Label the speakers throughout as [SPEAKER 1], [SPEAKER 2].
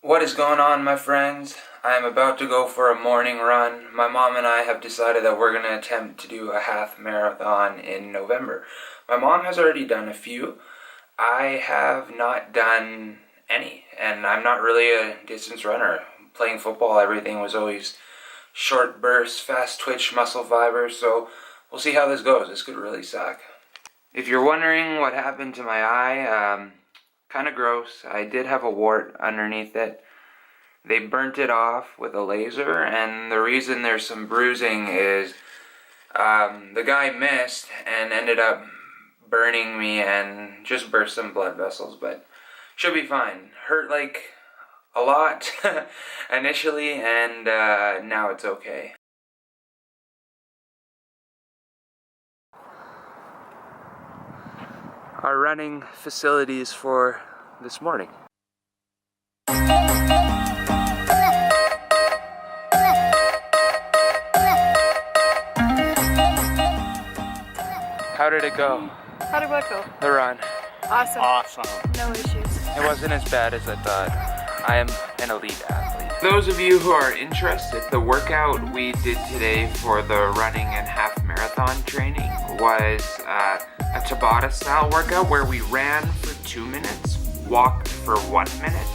[SPEAKER 1] What is going on, my friends? I am about to go for a morning run. My mom and I have decided that we're going to attempt to do a half marathon in November. My mom has already done a few. I have not done any, and I'm not really a distance runner. Playing football, everything was always short bursts, fast twitch muscle fibers, so we'll see how this goes. This could really suck. If you're wondering what happened to my eye, kind of gross. I did have a wart underneath it. They burnt it off with a laser, and the reason there's some bruising is the guy missed and ended up burning me and just burst some blood vessels, but should be fine. Hurt like a lot initially, and now it's okay. Our running facilities for this morning. How did it go?
[SPEAKER 2] How did what go?
[SPEAKER 1] The run.
[SPEAKER 2] Awesome. No issues.
[SPEAKER 1] It wasn't as bad as I thought. I am an elite athlete. Those of you who are interested, the workout we did today for the running and half marathon training was a Tabata style workout where we ran for 2 minutes, walked for 1 minute,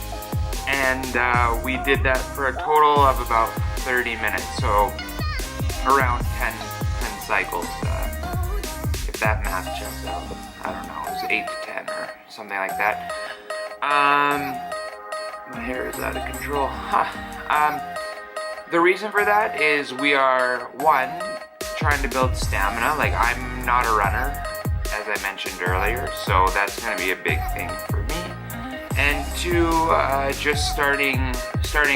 [SPEAKER 1] and we did that for a total of about 30 minutes, so around 10 cycles. If that math checks out, I don't know, it was 8 to 10 or something like that. My hair is out of control. The reason for that is we are, one, trying to build stamina. Like, I'm not a runner, as I mentioned earlier, so that's going to be a big thing for me. And two, just starting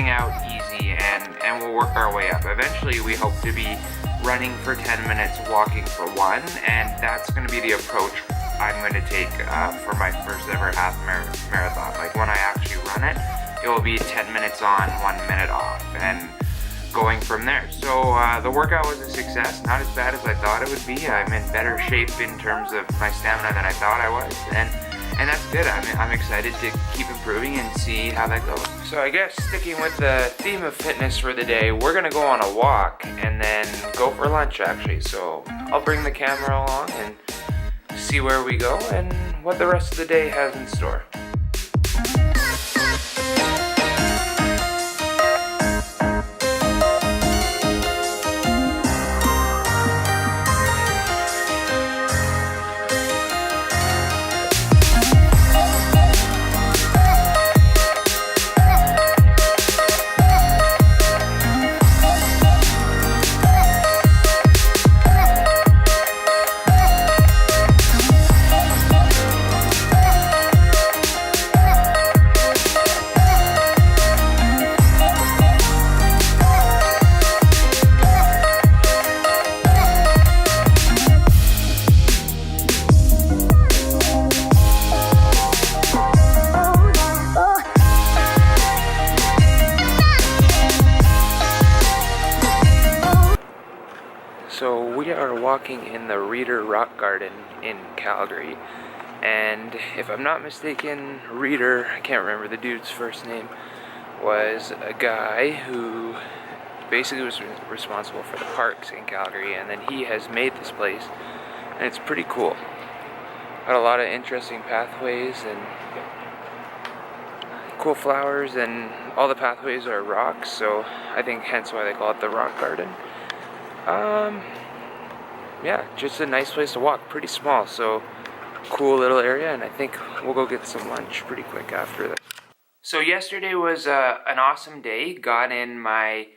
[SPEAKER 1] out easy, and we'll work our way up. Eventually, we hope to be running for 10 minutes, walking for 1, and that's going to be the approach I'm going to take for my first ever half marathon. Like, when I actually run it, it will be 10 minutes on, 1 minute off, and going from there. So the workout was a success, not as bad as I thought it would be. I'm in better shape in terms of my stamina than I thought I was, and that's good. I'm excited to keep improving and see how that goes. So I guess sticking with the theme of fitness for the day, we're gonna go on a walk and then go for lunch actually. So I'll bring the camera along and see where we go and what the rest of the day has in store. So we are walking in the Reader Rock Garden in Calgary, and if I'm not mistaken, Reader, I can't remember the dude's first name, was a guy who basically was responsible for the parks in Calgary, and then he has made this place, and it's pretty cool. Got a lot of interesting pathways and cool flowers, and all the pathways are rocks, so I think hence why they call it the Rock Garden. Yeah, just a nice place to walk, pretty small, so cool little area, and I think we'll go get some lunch pretty quick after that. So yesterday was an awesome day. Got in my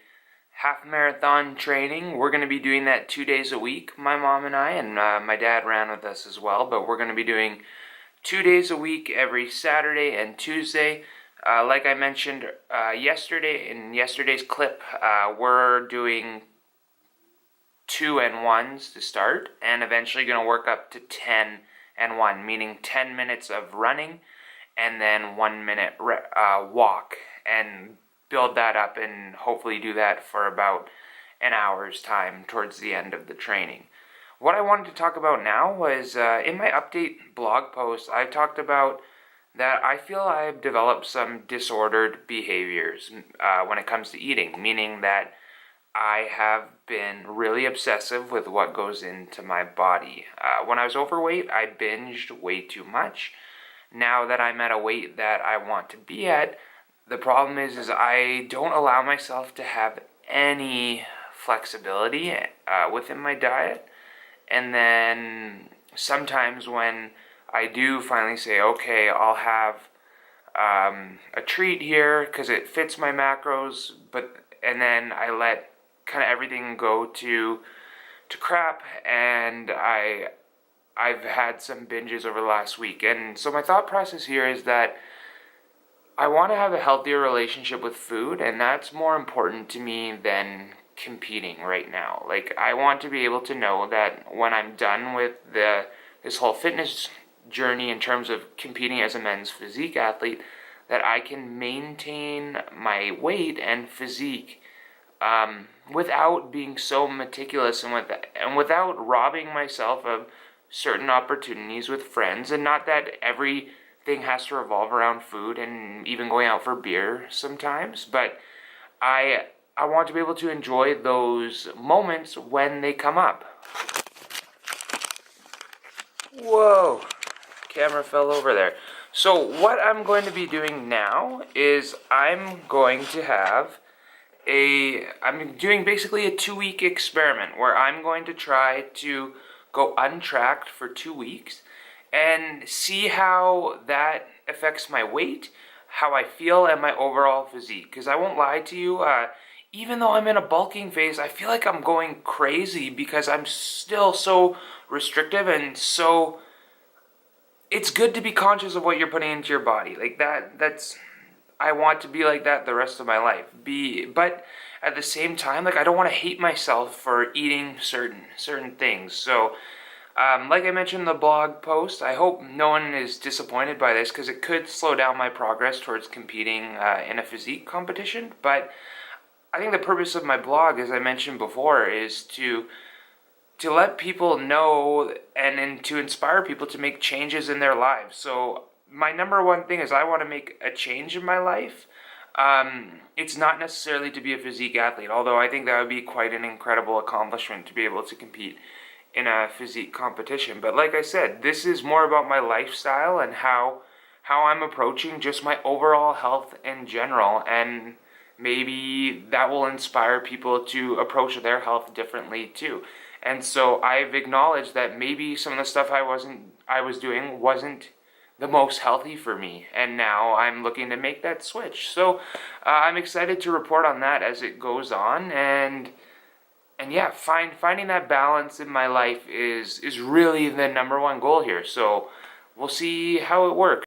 [SPEAKER 1] half marathon training. We're going to be doing that 2 days a week, my mom and I, and my dad ran with us as well, but we're going to be doing 2 days a week every Saturday and Tuesday. Like I mentioned yesterday, in yesterday's clip, we're doing 2 and 1s to start, and eventually going to work up to 10 and 1, meaning 10 minutes of running and then 1 minute walk, and build that up and hopefully do that for about an hour's time towards the end of the training. What I wanted to talk about now was in my update blog post, I talked about that I feel I've developed some disordered behaviors when it comes to eating, meaning that I have been really obsessive with what goes into my body. When I was overweight, I binged way too much. Now that I'm at a weight that I want to be at, the problem is I don't allow myself to have any flexibility within my diet. And then sometimes when I do finally say, okay, I'll have a treat here because it fits my macros, and then I let kind of everything go to crap, and I've had some binges over the last week. And so my thought process here is that I want to have a healthier relationship with food, and that's more important to me than competing right now. Like, I want to be able to know that when I'm done with this whole fitness journey in terms of competing as a men's physique athlete, that I can maintain my weight and physique without being so meticulous and without robbing myself of certain opportunities with friends. And not that everything has to revolve around food and even going out for beer sometimes, but I want to be able to enjoy those moments when they come up. Whoa, camera fell over there. So what I'm going to be doing now is I'm doing basically a 2-week experiment where I'm going to try to go untracked for 2 weeks and see how that affects my weight, how I feel, and my overall physique. Because I won't lie to you, even though I'm in a bulking phase, I feel like I'm going crazy because I'm still so restrictive and so... It's good to be conscious of what you're putting into your body. Like that's... I want to be like that the rest of my life. But at the same time, like, I don't want to hate myself for eating certain things. So, like I mentioned in the blog post, I hope no one is disappointed by this because it could slow down my progress towards competing in a physique competition. But I think the purpose of my blog, as I mentioned before, is to let people know and to inspire people to make changes in their lives. So my number one thing is I want to make a change in my life. It's not necessarily to be a physique athlete, although I think that would be quite an incredible accomplishment to be able to compete in a physique competition. But like I said, this is more about my lifestyle and how I'm approaching just my overall health in general, and maybe that will inspire people to approach their health differently too. And so I've acknowledged that maybe some of the stuff I was doing wasn't the most healthy for me, and now I'm looking to make that switch. So I'm excited to report on that as it goes on, and yeah, finding that balance in my life is really the number one goal here. So we'll see how it works.